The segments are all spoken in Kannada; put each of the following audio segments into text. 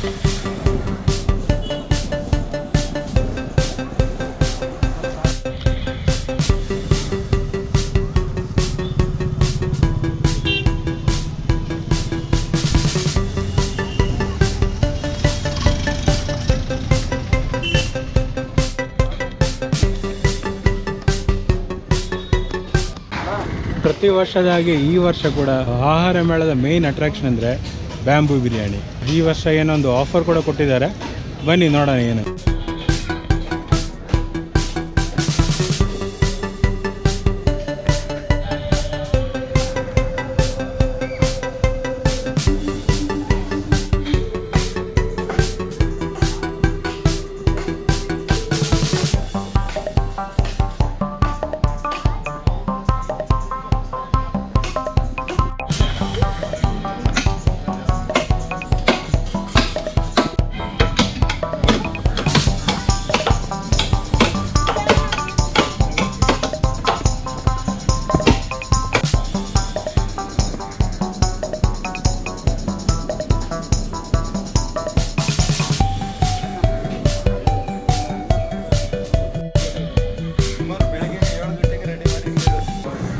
ಪ್ರತಿ ವರ್ಷದಾಗಿ ಈ ವರ್ಷ ಕೂಡ ಆಹಾರ ಮೇಳದ ಮೇನ್ ಅಟ್ರಾಕ್ಷನ್ ಅಂದರೆ ಬ್ಯಾಂಬೂ ಬಿರಿಯಾನಿ. ಈ ವರ್ಷ ಏನೊಂದು ಆಫರ್ ಕೂಡ ಕೊಟ್ಟಿದ್ದಾರೆ, ಬನ್ನಿ ನೋಡೋಣ ಏನು.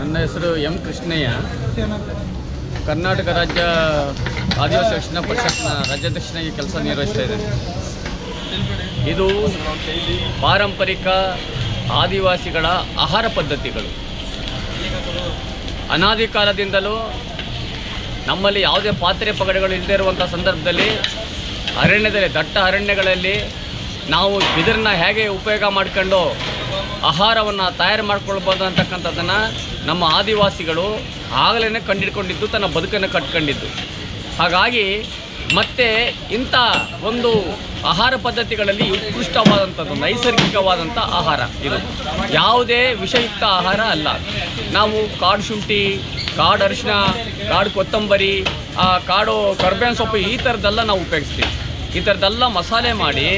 ನನ್ನ ಹೆಸರು ಎಂ ಕೃಷ್ಣಯ್ಯ. ಕರ್ನಾಟಕ ರಾಜ್ಯ ಆದಿವಾಸಿ ರಕ್ಷಣಾ ಪರಿಷತ್ನ ರಾಜ್ಯಾಧ್ಯಕ್ಷನಾಗಿ ಕೆಲಸ ನಿರ್ವಹಿಸ್ತಾ ಇದ್ದೇನೆ. ಇದು ಪಾರಂಪರಿಕ ಆದಿವಾಸಿಗಳ ಆಹಾರ ಪದ್ಧತಿಗಳು. ಅನಾದಿ ಕಾಲದಿಂದಲೂ ನಮ್ಮಲ್ಲಿ ಯಾವುದೇ ಪಾತ್ರೆ ಪಗಡೆಗಳು ಇಲ್ಲದೇ ಇರುವಂಥ ಸಂದರ್ಭದಲ್ಲಿ ಅರಣ್ಯದಲ್ಲಿ, ದಟ್ಟ ಅರಣ್ಯಗಳಲ್ಲಿ ನಾವು ಬಿದಿರನ್ನ ಹೇಗೆ ಉಪಯೋಗ ಮಾಡಿಕೊಂಡು ಆಹಾರವನ್ನು ತಯಾರು ಮಾಡ್ಕೊಳ್ಬೋದು ಅಂತಕ್ಕಂಥದ್ದನ್ನು ನಮ್ಮ ಆದಿವಾಸಿಗಳು ಆಗಲೇ ಕಂಡುಹಿಡ್ಕೊಂಡಿದ್ದು, ತನ್ನ ಬದುಕನ್ನು ಕಟ್ಕೊಂಡಿದ್ದು. ಹಾಗಾಗಿ ಮತ್ತು ಇಂಥ ಒಂದು ಆಹಾರ ಪದ್ಧತಿಗಳಲ್ಲಿ ಉತ್ಕೃಷ್ಟವಾದಂಥದ್ದು ನೈಸರ್ಗಿಕವಾದಂಥ ಆಹಾರ ಇದು. ಯಾವುದೇ ವಿಷಯುಕ್ತ ಆಹಾರ ಅಲ್ಲ. ನಾವು ಕಾಡು ಶುಂಠಿ, ಕಾಡು ಅರಿಶಿನ, ಕಾಡು ಕೊತ್ತಂಬರಿ, ಕಾಡು ಕರ್ಬೇವಿನ ಸೊಪ್ಪು ಈ ಥರದ್ದೆಲ್ಲ ನಾವು ಉಪಯೋಗಿಸ್ತೀವಿ. ಈ ಥರದ್ದೆಲ್ಲ ಮಸಾಲೆ ಮಾಡಿ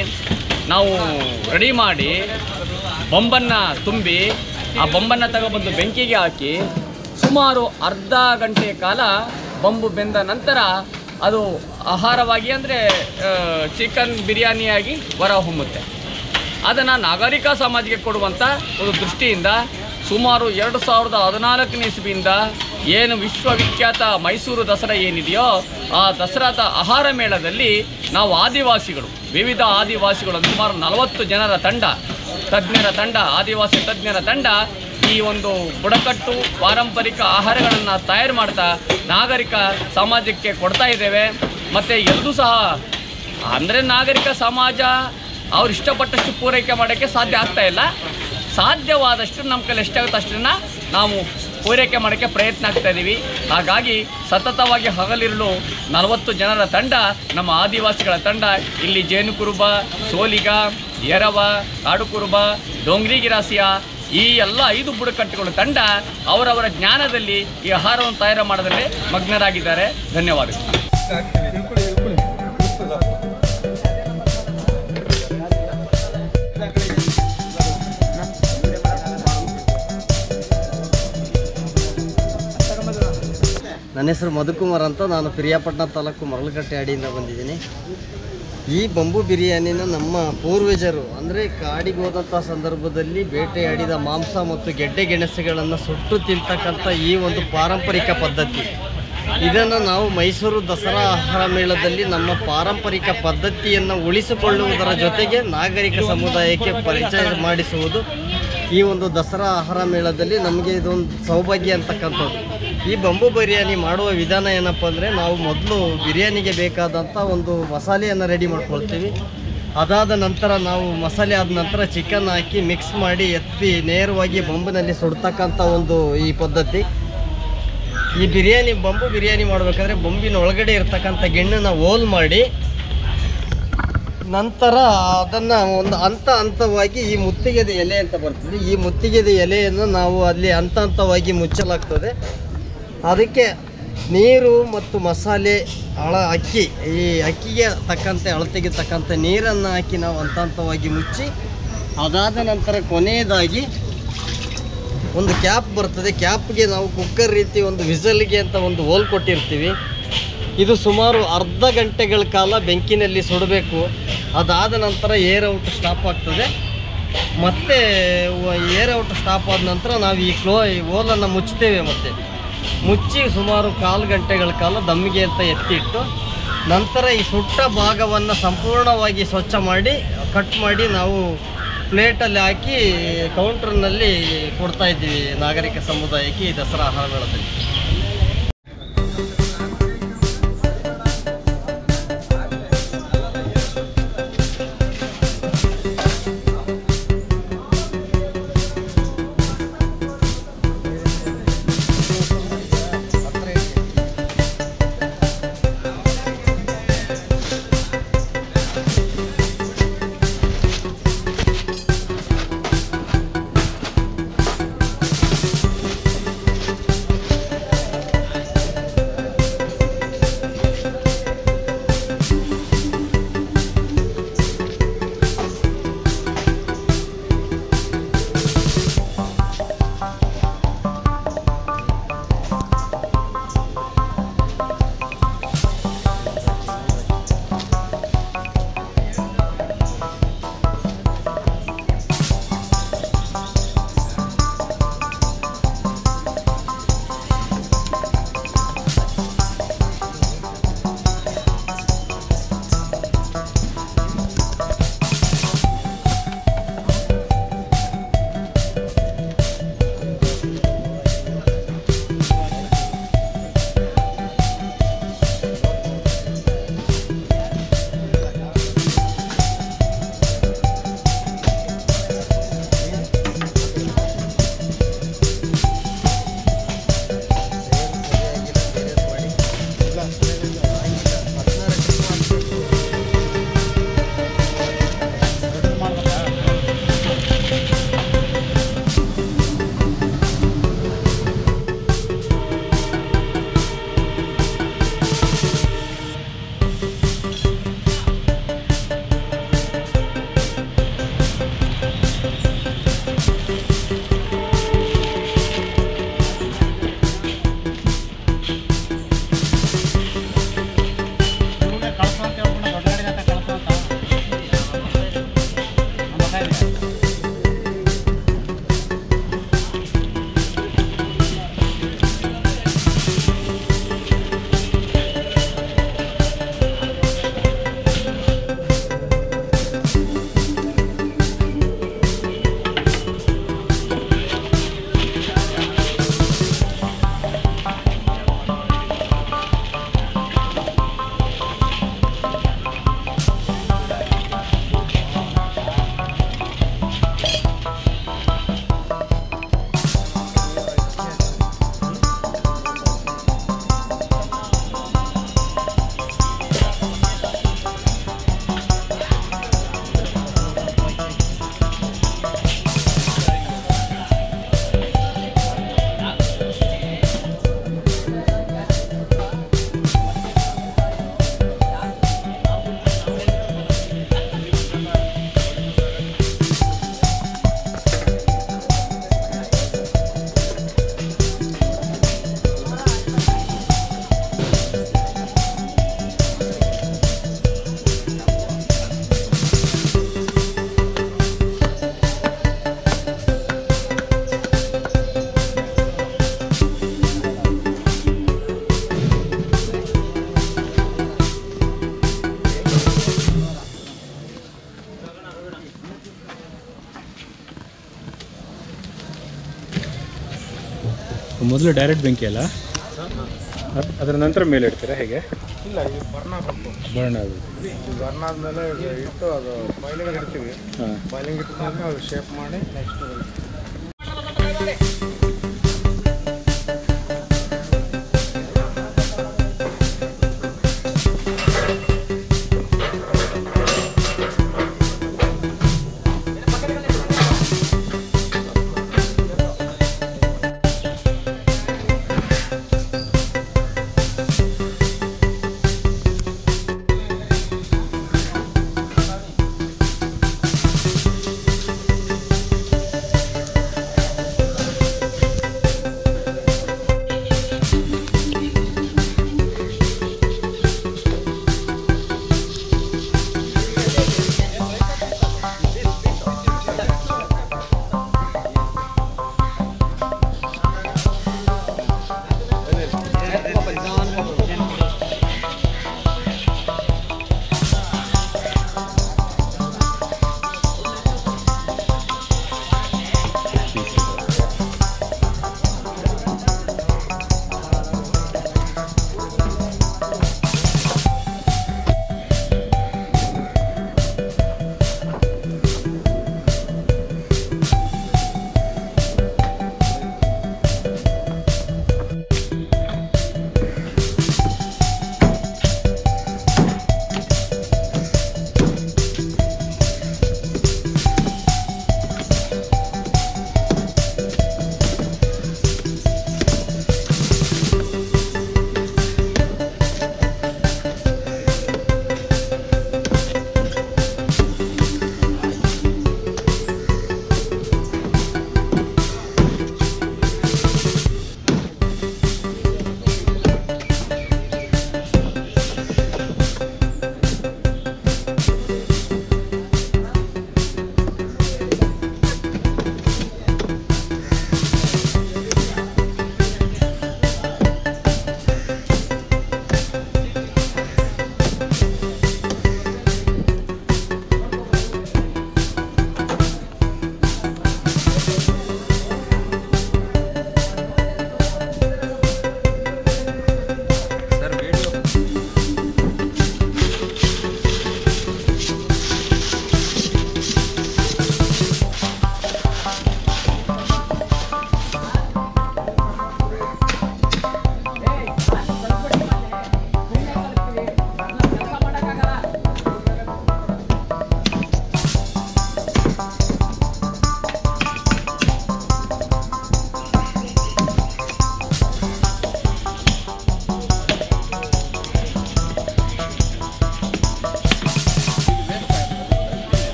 ನಾವು ರೆಡಿ ಮಾಡಿ ಬೊಂಬನ್ನು ತುಂಬಿ ಆ ಬೊಂಬನ್ನು ತಗೊಬಂದು ಬೆಂಕಿಗೆ ಹಾಕಿ ಸುಮಾರು ಅರ್ಧ ಗಂಟೆ ಕಾಲ ಬೊಂಬು ಬೆಂದ ನಂತರ ಅದು ಆಹಾರವಾಗಿ ಅಂದರೆ ಚಿಕನ್ ಬಿರಿಯಾನಿಯಾಗಿ ಹೊರಹೊಮ್ಮುತ್ತೆ. ಅದನ್ನು ನಾಗರಿಕ ಸಮಾಜಕ್ಕೆ ಕೊಡುವಂಥ ಒಂದು ದೃಷ್ಟಿಯಿಂದ ಸುಮಾರು 2014ನೇ ಇಸ್ವಿಯಿಂದ ಏನು ವಿಶ್ವವಿಖ್ಯಾತ ಮೈಸೂರು ದಸರಾ ಏನಿದೆಯೋ ಆ ದಸರಾದ ಆಹಾರ ಮೇಳದಲ್ಲಿ ನಾವು ಆದಿವಾಸಿಗಳು, ವಿವಿಧ ಆದಿವಾಸಿಗಳು ಸುಮಾರು 40 ಜನರ ತಂಡ, ತಜ್ಞರ ತಂಡ, ಆದಿವಾಸಿ ತಜ್ಞರ ತಂಡ ಈ ಒಂದು ಬುಡಕಟ್ಟು ಪಾರಂಪರಿಕ ಆಹಾರಗಳನ್ನು ತಯಾರು ಮಾಡ್ತಾ ನಾಗರಿಕ ಸಮಾಜಕ್ಕೆ ಕೊಡ್ತಾ ಇದ್ದೇವೆ. ಮತ್ತು ಎಲ್ಲರೂ ಸಹ ಅಂದರೆ ನಾಗರಿಕ ಸಮಾಜ ಅವ್ರು ಇಷ್ಟಪಟ್ಟಷ್ಟು ಪೂರೈಕೆ ಮಾಡೋಕ್ಕೆ ಸಾಧ್ಯ ಆಗ್ತಾ ಇಲ್ಲ. ಸಾಧ್ಯವಾದಷ್ಟು ನಮ್ಮ ಕೈಲಿ ಎಷ್ಟಾಗುತ್ತೆ ಅಷ್ಟನ್ನು ನಾವು ಪೂರೈಕೆ ಮಾಡೋಕ್ಕೆ ಪ್ರಯತ್ನ ಆಗ್ತಾ ಇದ್ದೀವಿ. ಹಾಗಾಗಿ ಸತತವಾಗಿ ಹಗಲಿರುಳು 40 ಜನರ ತಂಡ, ನಮ್ಮ ಆದಿವಾಸಿಗಳ ತಂಡ ಇಲ್ಲಿ ಜೇನು ಕುರುಬ, ಸೋಲಿಗ, ಎರವ, ಕಾಡು ಕುರುಬ, ಡೋಂಗ್ರಿ ಗಿರಾಸಿಯ ಈ ಎಲ್ಲ 5 ಬುಡಕಟ್ಟುಗಳ ತಂಡ ಅವರವರ ಜ್ಞಾನದಲ್ಲಿ ಈ ಆಹಾರವನ್ನು ತಯಾರು ಮಾಡೋದರಲ್ಲಿ ಮಗ್ನರಾಗಿದ್ದಾರೆ. ಧನ್ಯವಾದಗಳು. ನನ್ನ ಹೆಸರು ಮಧುಕುಮಾರ್ ಅಂತ. ನಾನು ಪಿರಿಯಾಪಟ್ಟಣ ತಾಲೂಕು ಮರಳಕಟ್ಟೆ ಅಡಿಯಿಂದ ಬಂದಿದ್ದೀನಿ. ಈ ಬಂಬೂ ಬಿರಿಯಾನಿನ ನಮ್ಮ ಪೂರ್ವಜರು ಅಂದರೆ ಕಾಡಿಗೆ ಹೋದಂಥ ಸಂದರ್ಭದಲ್ಲಿ ಬೇಟೆಯಾಡಿದ ಮಾಂಸ ಮತ್ತು ಗೆಡ್ಡೆ ಗೆಣಸುಗಳನ್ನು ಸುಟ್ಟು ತಿಂತಕ್ಕಂಥ ಈ ಒಂದು ಪಾರಂಪರಿಕ ಪದ್ಧತಿ. ಇದನ್ನು ನಾವು ಮೈಸೂರು ದಸರಾ ಆಹಾರ ಮೇಳದಲ್ಲಿ ನಮ್ಮ ಪಾರಂಪರಿಕ ಪದ್ಧತಿಯನ್ನು ಉಳಿಸಿಕೊಳ್ಳುವುದರ ಜೊತೆಗೆ ನಾಗರಿಕ ಸಮುದಾಯಕ್ಕೆ ಪರಿಚಯ ಮಾಡಿಸುವುದು ಈ ಒಂದು ದಸರಾ ಆಹಾರ ಮೇಳದಲ್ಲಿ ನಮಗೆ ಇದೊಂದು ಸೌಭಾಗ್ಯ ಅಂತಕ್ಕಂಥದ್ದು. ಈ ಬಂಬೂ ಬಿರಿಯಾನಿ ಮಾಡುವ ವಿಧಾನ ಏನಪ್ಪ ಅಂದರೆ, ನಾವು ಮೊದಲು ಬಿರಿಯಾನಿಗೆ ಬೇಕಾದಂಥ ಒಂದು ಮಸಾಲೆಯನ್ನು ರೆಡಿ ಮಾಡ್ಕೊಳ್ತೀವಿ. ಅದಾದ ನಂತರ ನಾವು ಮಸಾಲೆ ಆದ ನಂತರ ಚಿಕನ್ ಹಾಕಿ ಮಿಕ್ಸ್ ಮಾಡಿ ಎತ್ತಿ ನೇರವಾಗಿ ಬಂಬಿನಲ್ಲಿ ಸುಡ್ತಕ್ಕಂಥ ಒಂದು ಈ ಪದ್ಧತಿ. ಈ ಬಿರಿಯಾನಿ ಬಂಬೂ ಬಿರಿಯಾನಿ ಮಾಡಬೇಕಾದ್ರೆ ಬೊಂಬಿನ ಒಳಗಡೆ ಇರ್ತಕ್ಕಂಥ ಗೆಣ್ಣನ್ನು ಹೋಲ್ ಮಾಡಿ ನಂತರ ಅದನ್ನು ಒಂದು ಹಂತವಾಗಿ ಈ ಮುತ್ತಿಗೆದ ಎಲೆ ಅಂತ ಬರ್ತದೆ, ಈ ಮುತ್ತಿಗೆದ ಎಲೆಯನ್ನು ನಾವು ಅಲ್ಲಿ ಹಂತವಾಗಿ ಮುಚ್ಚಲಾಗ್ತದೆ. ಅದಕ್ಕೆ ನೀರು ಮತ್ತು ಮಸಾಲೆ ಅಕ್ಕಿ, ಈ ಅಕ್ಕಿಗೆ ತಕ್ಕಂತೆ ಅಳತೆಗೆ ತಕ್ಕಂತೆ ನೀರನ್ನು ಹಾಕಿ ನಾವು ಹಂತವಾಗಿ ಮುಚ್ಚಿ, ಅದಾದ ನಂತರ ಕೊನೆಯದಾಗಿ ಒಂದು ಕ್ಯಾಪ್ ಬರ್ತದೆ. ಕ್ಯಾಪ್ಗೆ ನಾವು ಕುಕ್ಕರ್ ರೀತಿ ಒಂದು ವಿಸಲ್ಗೆ ಅಂತ ಒಂದು ಹೋಲ್ ಕೊಟ್ಟಿರ್ತೀವಿ. ಇದು ಸುಮಾರು ಅರ್ಧ ಗಂಟೆಗಳ ಕಾಲ ಬೆಂಕಿನಲ್ಲಿ ಸುಡಬೇಕು. ಅದಾದ ನಂತರ ಏರ್ ಔಟ್ ಸ್ಟಾಪ್ ಆಗ್ತದೆ. ಮತ್ತು ಏರ್ ಔಟ್ ಸ್ಟಾಪ್ ಆದ ನಂತರ ನಾವು ಈ ಓಲನ್ನು ಮುಚ್ತೇವೆ. ಮತ್ತು ಮುಚ್ಚಿ ಸುಮಾರು 1/4 ಗಂಟೆಗಳ ಕಾಲ ದಮ್ಮಿಗೆ ಅಂತ ಎತ್ತಿಟ್ಟು ನಂತರ ಈ ಸುಟ್ಟ ಭಾಗವನ್ನು ಸಂಪೂರ್ಣವಾಗಿ ಸ್ವಚ್ಛ ಮಾಡಿ ಕಟ್ ಮಾಡಿ ನಾವು ಪ್ಲೇಟಲ್ಲಿ ಹಾಕಿ ಕೌಂಟರ್ನಲ್ಲಿ ಕೊಡ್ತಾ ಇದ್ದೀವಿ ನಾಗರಿಕ ಸಮುದಾಯಕ್ಕೆ ಈ ದಸರಾ ಆಹಾರ ಮೇಳದಲ್ಲಿ. ಮೊದಲು ಡೈರೆಕ್ಟ್ ಬೆಂಕಿ ಅಲ್ಲ, ಅದರ ನಂತರ ಮೇಲೆ ಇಡ್ತೀರಾ ಹೇಗೆ? ಇಲ್ಲ, ಈ ಬರ್ನ್ ಆಗಬೇಕು. ಬರ್ನ್ ಆಗುತ್ತೆ. ಬರ್ನ್ ಆದಮೇಲೆ ಇಟ್ಟು ಅದು ಬಾಯ್ಲಿಂಗ್ ಇಡ್ತೀವಿ. ಬಾಯ್ಲಿಂಗ್ ಇಟ್ಕೊಂಡು ಅದು ಶೇಪ್ ಮಾಡಿ ನೆಕ್ಸ್ಟ್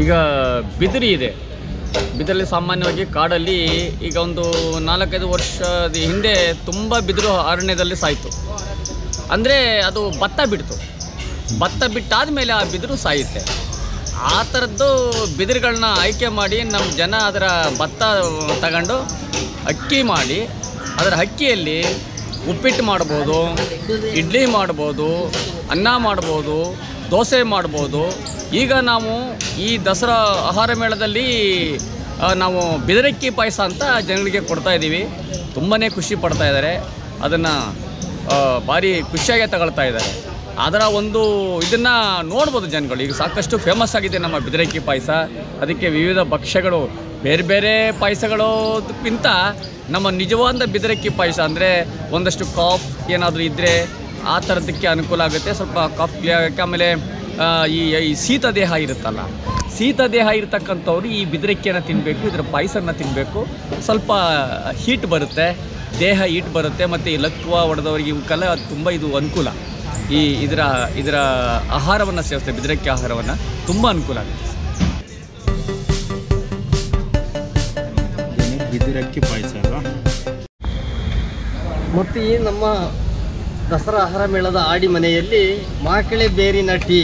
ಈಗ ಬಿದಿರು ಇದೆ. ಬಿದಿರಲ್ಲಿ ಸಾಮಾನ್ಯವಾಗಿ ಕಾಡಲ್ಲಿ ಈಗ ಒಂದು 4-5 ವರ್ಷದ ಹಿಂದೆ ತುಂಬ ಬಿದಿರು ಅರಣ್ಯದಲ್ಲಿ ಸಾಯಿತು. ಅಂದರೆ ಅದು ಭತ್ತ ಬಿಡ್ತು. ಭತ್ತ ಬಿಟ್ಟಾದ ಮೇಲೆ ಆ ಬಿದಿರು ಸಾಯುತ್ತೆ. ಆ ಥರದ್ದು ಬಿದಿರುಗಳನ್ನ ಆಯ್ಕೆ ಮಾಡಿ ನಮ್ಮ ಜನ ಅದರ ಭತ್ತ ತಗೊಂಡು ಅಕ್ಕಿ ಮಾಡಿ ಅದರ ಅಕ್ಕಿಯಲ್ಲಿ ಉಪ್ಪಿಟ್ಟು ಮಾಡ್ಬೋದು, ಇಡ್ಲಿ ಮಾಡ್ಬೋದು, ಅನ್ನ ಮಾಡ್ಬೋದು, ದೋಸೆ ಮಾಡ್ಬೋದು. ಈಗ ನಾವು ಈ ದಸರಾ ಆಹಾರ ಮೇಳದಲ್ಲಿ ನಾವು ಬಿದಿರಕ್ಕಿ ಪಾಯಸ ಅಂತ ಜನಗಳಿಗೆ ಕೊಡ್ತಾಯಿದ್ದೀವಿ. ತುಂಬಾ ಖುಷಿ ಪಡ್ತಾ ಇದ್ದಾರೆ. ಅದನ್ನು ಭಾರಿ ಖುಷಿಯಾಗಿ ತಗೊಳ್ತಾ ಇದ್ದಾರೆ. ಅದರ ಒಂದು ಇದನ್ನು ನೋಡ್ಬೋದು ಜನಗಳು. ಈಗ ಸಾಕಷ್ಟು ಫೇಮಸ್ ಆಗಿದೆ ನಮ್ಮ ಬಿದಿರಕ್ಕಿ ಪಾಯಸ. ಅದಕ್ಕೆ ವಿವಿಧ ಭಕ್ಷ್ಯಗಳು, ಬೇರೆ ಬೇರೆ ಪಾಯಸಗಳಕ್ಕಿಂತ ನಮ್ಮ ನಿಜವಾದ ಬಿದಿರಕ್ಕಿ ಪಾಯಸ ಅಂದರೆ ಒಂದಷ್ಟು ಕಾಫ್ ಏನಾದರೂ ಇದ್ದರೆ ಆ ಥರದಕ್ಕೆ ಅನುಕೂಲ ಆಗುತ್ತೆ. ಸ್ವಲ್ಪ ಕಾಫ್ ಆಗೋಕ್ಕೆ. ಆಮೇಲೆ ಈ ಶೀತ ದೇಹ ಇರುತ್ತಲ್ಲ, ಶೀತ ದೇಹ ಇರತಕ್ಕಂಥವ್ರು ಈ ಬಿದಿರಕ್ಕಿಯನ್ನು ತಿನ್ನಬೇಕು, ಇದರ ಪಾಯಸನ ತಿನ್ನಬೇಕು. ಸ್ವಲ್ಪ ಹೀಟ್ ಬರುತ್ತೆ, ದೇಹ ಹೀಟ್ ಬರುತ್ತೆ. ಮತ್ತು ಈ ಲಕ್ವ ಹೊಡೆದವರಿಗೆ ಇವಕ್ಕೆಲ್ಲ ತುಂಬ ಇದು ಅನುಕೂಲ. ಇದರ ಆಹಾರವನ್ನು ಸೇವಿಸ್ತೇವೆ, ಬಿದಿರಕ್ಕಿ ಆಹಾರವನ್ನು ತುಂಬ ಅನುಕೂಲ ಆಗುತ್ತೆ. ಬಿದಿರಕ್ಕಿ ಪಾಯಸ ಅಲ್ವಾ? ಮತ್ತು ಈ ನಮ್ಮ ದಸರಾ ಆಹಾರ ಮೇಳದ ಆಡಿ ಮನೆಯಲ್ಲಿ ಮಾಕಳೆ ಬೇರಿನ ಟೀ,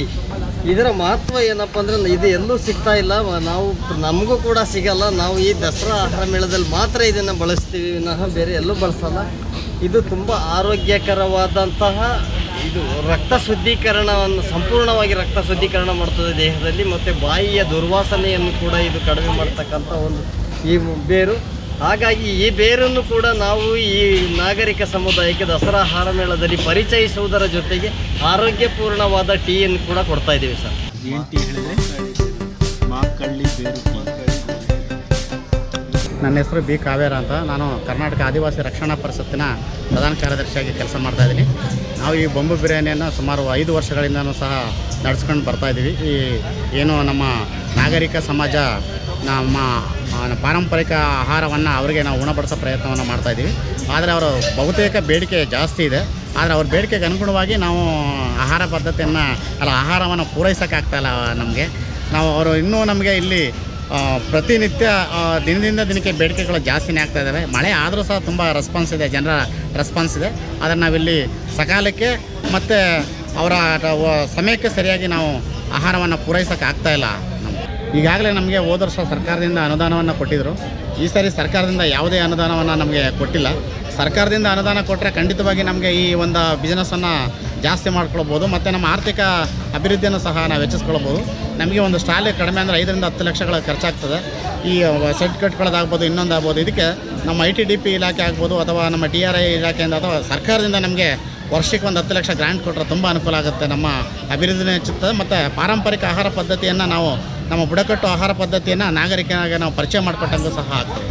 ಇದರ ಮಹತ್ವ ಏನಪ್ಪ ಅಂದರೆ ಇದು ಎಲ್ಲೂ ಸಿಗ್ತಾ ಇಲ್ಲ. ನಮಗೂ ಕೂಡ ಸಿಗಲ್ಲ. ನಾವು ಈ ದಸರಾ ಆಹಾರ ಮೇಳದಲ್ಲಿ ಮಾತ್ರ ಇದನ್ನು ಬಳಸ್ತೀವಿ, ವಿನಃ ಬೇರೆ ಎಲ್ಲೂ ಬಳಸಲ್ಲ. ಇದು ತುಂಬ ಆರೋಗ್ಯಕರವಾದಂತಹ, ಇದು ರಕ್ತ ಶುದ್ಧೀಕರಣವನ್ನು ಸಂಪೂರ್ಣವಾಗಿ ರಕ್ತ ಶುದ್ಧೀಕರಣ ಮಾಡ್ತದೆ ದೇಹದಲ್ಲಿ. ಮತ್ತು ಬಾಯಿಯ ದುರ್ವಾಸನೆಯನ್ನು ಕೂಡ ಇದು ಕಡಿಮೆ ಮಾಡ್ತಕ್ಕಂಥ ಒಂದು ಈ ಬೇರು. ಹಾಗಾಗಿ ಈ ಬೇರನ್ನು ಕೂಡ ನಾವು ಈ ನಾಗರಿಕ ಸಮುದಾಯಕ್ಕೆ ದಸರಾ ಆಹಾರ ಮೇಳದಲ್ಲಿ ಪರಿಚಯಿಸುವುದರ ಜೊತೆಗೆ ಆರೋಗ್ಯಪೂರ್ಣವಾದ ಟೀಯನ್ನು ಕೂಡ ಕೊಡ್ತಾ ಇದ್ದೀವಿ ಸರ್. ಏನು ಟೀ ಹೇಳಿದ್ರೆ? ಮಾಕಳ್ಳಿ ಬೇರು ಟೀ. ನನ್ನ ಹೆಸರು ಬಿ ಕಾವೇರ ಅಂತ. ನಾನು ಕರ್ನಾಟಕ ಆದಿವಾಸಿ ರಕ್ಷಣಾ ಪರಿಷತ್ತಿನ ಪ್ರಧಾನ ಕಾರ್ಯದರ್ಶಿಯಾಗಿ ಕೆಲಸ ಮಾಡ್ತಾಯಿದ್ದೀನಿ. ನಾವು ಈ ಬಂಬೂ ಬಿರಿಯಾನಿಯನ್ನು ಸುಮಾರು 5 ವರ್ಷಗಳಿಂದನೂ ಸಹ ನಡೆಸ್ಕೊಂಡು ಬರ್ತಾಯಿದ್ದೀವಿ. ಈ ಏನು ನಮ್ಮ ನಾಗರಿಕ ಸಮಾಜ ನಮ್ಮ ಪಾರಂಪರಿಕ ಆಹಾರವನ್ನು ಅವರಿಗೆ ನಾವು ಉಣಬಡಿಸೋ ಪ್ರಯತ್ನವನ್ನು ಮಾಡ್ತಾಯಿದ್ದೀವಿ. ಆದರೆ ಅವರ ಬಹುತೇಕ ಬೇಡಿಕೆ ಜಾಸ್ತಿ ಇದೆ. ಆದರೆ ಅವ್ರ ಬೇಡಿಕೆಗೆ ಅನುಗುಣವಾಗಿ ನಾವು ಆಹಾರವನ್ನು ಪೂರೈಸೋಕ್ಕಾಗ್ತಾಯಿಲ್ಲ ನಮಗೆ. ಅವರು ಇನ್ನೂ ನಮಗೆ ಇಲ್ಲಿ ಪ್ರತಿನಿತ್ಯ ದಿನದಿಂದ ದಿನಕ್ಕೆ ಬೇಡಿಕೆಗಳು ಜಾಸ್ತಿನೇ ಆಗ್ತಾ ಇದ್ದಾವೆ. ಮಳೆ ಆದರೂ ಸಹ ತುಂಬ ರೆಸ್ಪಾನ್ಸ್ ಇದೆ, ಜನರ ರೆಸ್ಪಾನ್ಸ್ ಇದೆ. ಆದರೆ ನಾವಿಲ್ಲಿ ಸಕಾಲಕ್ಕೆ ಮತ್ತು ಅವರ ಸಮಯಕ್ಕೆ ಸರಿಯಾಗಿ ನಾವು ಆಹಾರವನ್ನು ಪೂರೈಸೋಕ್ಕಾಗ್ತಾಯಿಲ್ಲ. ಈಗಾಗಲೇ ನಮಗೆ ಹೋದ ವರ್ಷ ಸರ್ಕಾರದಿಂದ ಅನುದಾನವನ್ನು ಕೊಟ್ಟಿದ್ದರು. ಈ ಸಾರಿ ಸರ್ಕಾರದಿಂದ ಯಾವುದೇ ಅನುದಾನವನ್ನು ನಮಗೆ ಕೊಟ್ಟಿಲ್ಲ. ಸರ್ಕಾರದಿಂದ ಅನುದಾನ ಕೊಟ್ಟರೆ ಖಂಡಿತವಾಗಿ ನಮಗೆ ಈ ಒಂದು ಬಿಸ್ನೆಸ್ಸನ್ನು ಜಾಸ್ತಿ ಮಾಡ್ಕೊಳ್ಬೋದು ಮತ್ತು ನಮ್ಮ ಆರ್ಥಿಕ ಅಭಿವೃದ್ಧಿಯನ್ನು ಸಹ ನಾವು ಹೆಚ್ಚಿಸ್ಕೊಳ್ಬೋದು. ನಮಗೆ ಒಂದು ಸ್ಟಾಲ್ ಕಡಿಮೆ ಅಂದರೆ 5 ರಿಂದ 10 ಲಕ್ಷಗಳ ಖರ್ಚಾಗ್ತದೆ. ಈ ಸೆಟ್ ಕಟ್ಕೊಳ್ಳೋದಾಗ್ಬೋದು, ಇನ್ನೊಂದಾಗ್ಬೋದು. ಇದಕ್ಕೆ ನಮ್ಮ ITDP ಇಲಾಖೆ ಆಗ್ಬೋದು ಅಥವಾ ನಮ್ಮ TRI ಇಲಾಖೆಯಿಂದ ಅಥವಾ ಸರ್ಕಾರದಿಂದ ನಮಗೆ ವರ್ಷಕ್ಕೆ ಒಂದು 10 ಲಕ್ಷ ಗ್ರಾಂಟ್ ಕೊಟ್ಟರೆ ತುಂಬ ಅನುಕೂಲ ಆಗುತ್ತೆ. ನಮ್ಮ ಅಭಿವೃದ್ಧಿನೇ ಹೆಚ್ಚುತ್ತದೆ ಮತ್ತು ಪಾರಂಪರಿಕ ಆಹಾರ ಪದ್ಧತಿಯನ್ನು ನಾವು ನಮ್ಮ ಬುಡಕಟ್ಟು ಆಹಾರ ಪದ್ಧತಿಯನ್ನು ನಾಗರಿಕರಿಗೆ ನಾವು ಪರಿಚಯ ಮಾಡಿಕೊಟ್ಟಂಗೂ ಸಹ ಆಗ್ತದೆ.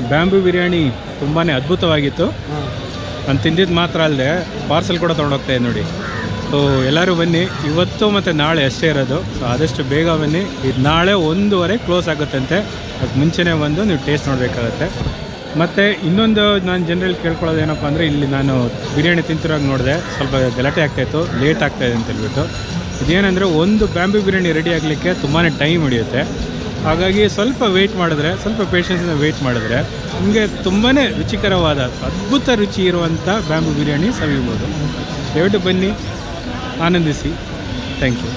ಬ್ಯಾಂಬೂ ಬಿರಿಯಾನಿ ತುಂಬಾ ಅದ್ಭುತವಾಗಿತ್ತು. ನಾನು ತಿಂದಿದ್ದು ಮಾತ್ರ ಅಲ್ಲದೆ ಪಾರ್ಸೆಲ್ ಕೂಡ ತೊಗೊಂಡೋಗ್ತಾಯಿದ್ದೆ ನೋಡಿ. ಸೊ ಎಲ್ಲರೂ ಬನ್ನಿ. ಇವತ್ತು ಮತ್ತು ನಾಳೆ ಅಷ್ಟೇ ಇರೋದು. ಸೊ ಆದಷ್ಟು ಬೇಗ ಬನ್ನಿ. ಇದು ನಾಳೆ 1:15 ಕ್ಲೋಸ್ ಆಗುತ್ತಂತೆ. ಅದಕ್ಕೆ ಮುಂಚೆನೇ ಬಂದು ನೀವು ಟೇಸ್ಟ್ ನೋಡಬೇಕಾಗತ್ತೆ. ಮತ್ತು ಇನ್ನೊಂದು ನಾನು ಜನರಲ್ಲಿ ಕೇಳ್ಕೊಳ್ಳೋದು ಏನಪ್ಪ ಅಂದರೆ, ಇಲ್ಲಿ ನಾನು ಬಿರಿಯಾನಿ ತಿಂತಿರುವಾಗ ನೋಡಿದೆ ಸ್ವಲ್ಪ ಗಲಾಟೆ ಆಗ್ತಾಯಿತ್ತು, ಲೇಟ್ ಆಗ್ತಾಯಿದೆ ಅಂತ ಹೇಳ್ಬಿಟ್ಟು. ಇದೇನೆಂದರೆ, ಒಂದು ಬ್ಯಾಂಬೂ ಬಿರಿಯಾನಿ ರೆಡಿ ಆಗಲಿಕ್ಕೆ ತುಂಬಾ ಟೈಮ್ ಹಿಡಿಯುತ್ತೆ. ಹಾಗಾಗಿ ಸ್ವಲ್ಪ ವೆಯ್ಟ್ ಮಾಡಿದ್ರೆ, ಸ್ವಲ್ಪ ಪೇಷನ್ಸಿಂದ ವೆಯ್ಟ್ ಮಾಡಿದ್ರೆ ನಿಮಗೆ ತುಂಬಾ ರುಚಿಕರವಾದ ಅದ್ಭುತ ರುಚಿ ಇರುವಂಥ ಬ್ಯಾಂಬೂ ಬಿರಿಯಾನಿ ಸವಿಬೋದು. ದಯವಿಟ್ಟು ಬನ್ನಿ, ಆನಂದಿಸಿ. Thank you.